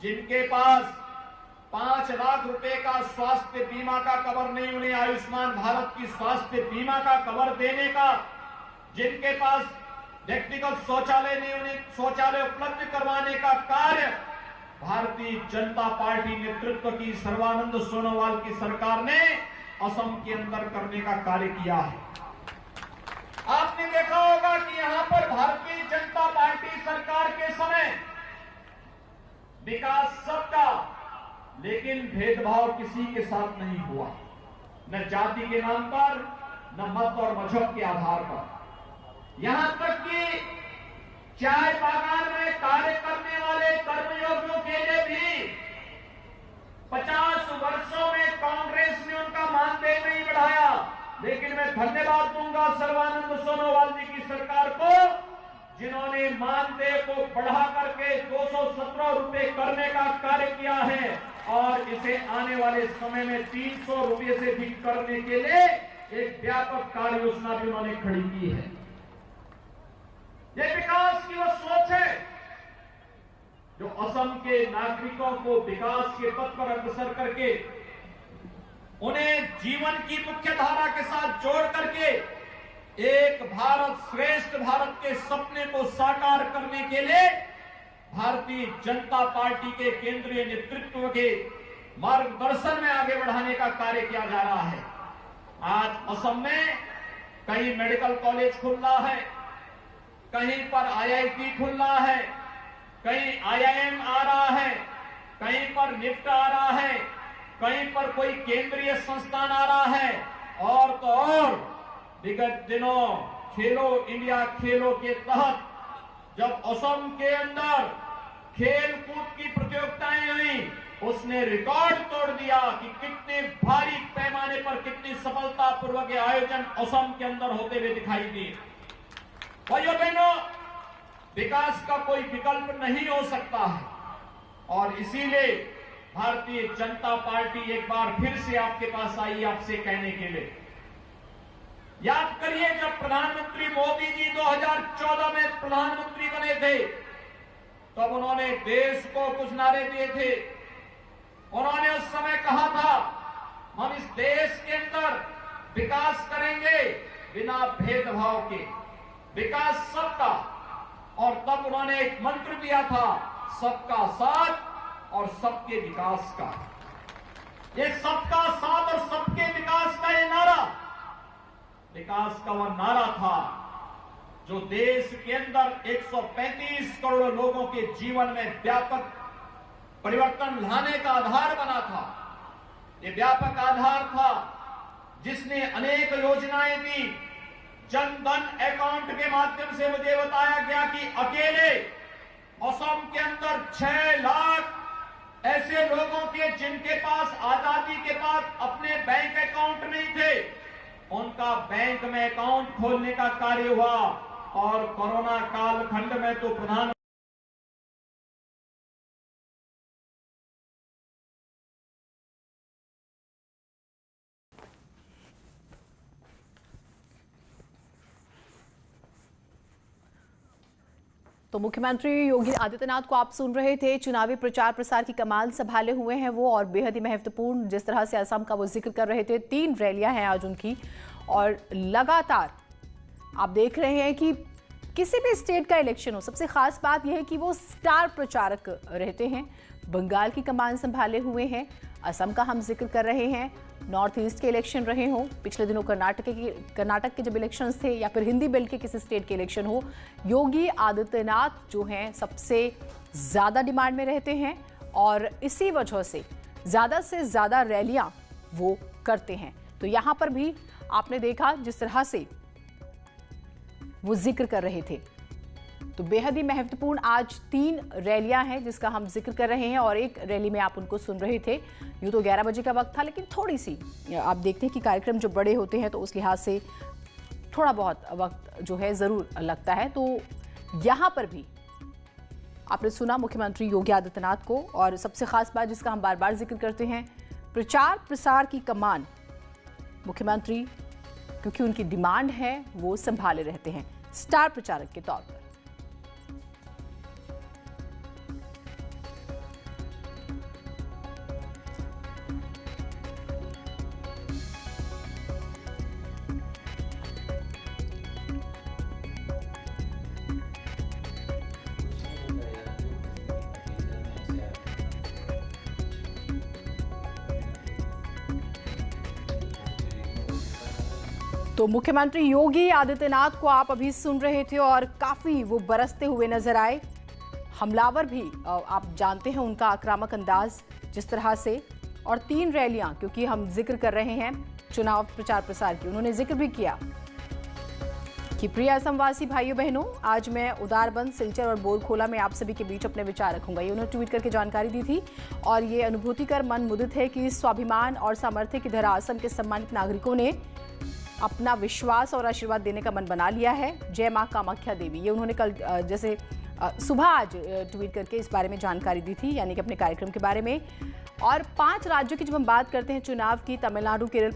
जिनके पास 5 लाख रुपए का स्वास्थ्य बीमा का कवर नहीं, उन्हें आयुष्मान भारत की स्वास्थ्य बीमा का कवर देने का, जिनके पास व्यक्तिगत शौचालय नहीं, उन्हें शौचालय उपलब्ध करवाने का कार्य भारतीय जनता पार्टी नेतृत्व की सर्बानंद सोनोवाल की सरकार ने असम के अंदर करने का कार्य किया है। आपने देखा होगा कि यहां पर भारतीय जनता पार्टी सरकार के समय विकास सबका, लेकिन भेदभाव किसी के साथ नहीं हुआ, न जाति के नाम पर, न मत और मजहब के आधार पर। यहां तक कि चाय बागान में कार्य करने वाले कर्मयोगियों के लिए भी 50 वर्षों में कांग्रेस ने उनका मानदेय नहीं बढ़ाया। लेकिन मैं धन्यवाद दूंगा सर्बानंद सोनोवाल जी की सरकार को, जिन्होंने मानदेय को बढ़ा करके 217 रुपए करने का कार्य किया है और इसे आने वाले समय में 300 रुपए से भी करने के लिए एक व्यापक कार्य योजना भी उन्होंने खड़ी की है। ये विकास की वो सोच है जो असम के नागरिकों को विकास के पथ पर अग्रसर करके उन्हें जीवन की मुख्य धारा के साथ जोड़ करके एक भारत श्रेष्ठ भारत के सपने को साकार करने के लिए भारतीय जनता पार्टी के केंद्रीय नेतृत्व के मार्गदर्शन में आगे बढ़ाने का कार्य किया जा रहा है। आज असम में कहीं मेडिकल कॉलेज खुल रहा है, कहीं पर आईआईटी खुल रहा है, कहीं आईआईएम आ रहा है, कहीं पर निफ्ट आ रहा है, कहीं पर कोई केंद्रीय संस्थान आ रहा है। और तो और विगत दिनों खेलो इंडिया खेलों के तहत जब असम के अंदर खेल कूद की प्रतियोगिताएं हुई, उसने रिकॉर्ड तोड़ दिया कि कितने भारी पैमाने पर कितनी सफलतापूर्वक आयोजन असम के अंदर होते हुए दिखाई दिए। भाइयों बहनों, विकास का कोई विकल्प नहीं हो सकता है और इसीलिए भारतीय जनता पार्टी एक बार फिर से आपके पास आई आपसे कहने के लिए। याद करिए, जब प्रधानमंत्री मोदी जी 2014 में प्रधानमंत्री बने थे तब उन्होंने देश को कुछ नारे दिए थे। उन्होंने उस समय कहा था, हम इस देश के अंदर विकास करेंगे बिना भेदभाव के, विकास सबका। और तब उन्होंने एक मंत्र दिया था, सबका साथ और सबके विकास का। ये सबका साथ और सबके विकास का ये नारा, विकास का वह नारा था जो देश के अंदर 135 करोड़ लोगों के जीवन में व्यापक परिवर्तन लाने का आधार बना था। ये व्यापक आधार था जिसने अनेक योजनाएं दी। जन धन अकाउंट के माध्यम से मुझे बताया गया कि अकेले असम के अंदर 6 लाख ऐसे लोगों के जिनके पास आजादी के बाद अपने बैंक अकाउंट नहीं थे, उनका बैंक में अकाउंट खोलने का कार्य हुआ। और कोरोना कालखंड में तो प्रधान तो मुख्यमंत्री योगी आदित्यनाथ को आप सुन रहे थे। चुनावी प्रचार प्रसार की कमान संभाले हुए हैं वो, और बेहद ही महत्वपूर्ण जिस तरह से असम का वो जिक्र कर रहे थे। 3 रैलियां हैं आज उनकी, और लगातार आप देख रहे हैं कि किसी भी स्टेट का इलेक्शन हो, सबसे खास बात यह है कि वो स्टार प्रचारक रहते हैं। बंगाल की कमान संभाले हुए हैं, असम का हम जिक्र कर रहे हैं, नॉर्थ ईस्ट के इलेक्शन रहे हों, पिछले दिनों कर्नाटक के जब इलेक्शंस थे, या फिर हिंदी बेल्ट के किसी स्टेट के इलेक्शन हो, योगी आदित्यनाथ जो हैं सबसे ज़्यादा डिमांड में रहते हैं और इसी वजह से ज़्यादा रैलियां वो करते हैं। तो यहाँ पर भी आपने देखा जिस तरह से वो जिक्र कर रहे थे। तो बेहद ही महत्वपूर्ण आज 3 रैलियां हैं जिसका हम जिक्र कर रहे हैं, और एक रैली में आप उनको सुन रहे थे। यूं तो 11 बजे का वक्त था, लेकिन थोड़ी सी आप देखते हैं कि कार्यक्रम जो बड़े होते हैं तो उस लिहाज से थोड़ा बहुत वक्त जो है ज़रूर लगता है। तो यहाँ पर भी आपने सुना मुख्यमंत्री योगी आदित्यनाथ को, और सबसे खास बात जिसका हम बार बार जिक्र करते हैं, प्रचार प्रसार की कमान मुख्यमंत्री, क्योंकि उनकी डिमांड है, वो संभाले रहते हैं स्टार प्रचारक के तौर पर। तो मुख्यमंत्री योगी आदित्यनाथ को आप अभी सुन रहे थे और काफी वो बरसते हुए नजर आए। हमलावर भी आप जानते हैं उनका आक्रामक अंदाज जिस तरह से, और 3 रैलियां, क्योंकि हम जिक्र कर रहे हैं चुनाव प्रचार प्रसार की, उन्होंने जिक्र भी किया कि प्रिय असमवासी भाइयों बहनों, आज मैं उदारबंद, सिलचर और बोरखोला में आप सभी के बीच अपने विचार रखूंगा। ये उन्होंने ट्वीट करके जानकारी दी थी और ये अनुभूति कर मन मुदित है कि स्वाभिमान और सामर्थ्य की धरा असम के सम्मानित नागरिकों ने अपना विश्वास और आशीर्वाद देने का मन बना लिया है। जय मां कामाख्या देवी, ये उन्होंने कल जैसे सुबह आज ट्वीट करके इस बारे में जानकारी दी थी, यानी कि अपने कार्यक्रम के बारे में। और 5 राज्यों की जब हम बात करते हैं चुनाव की, तमिलनाडु, केरल,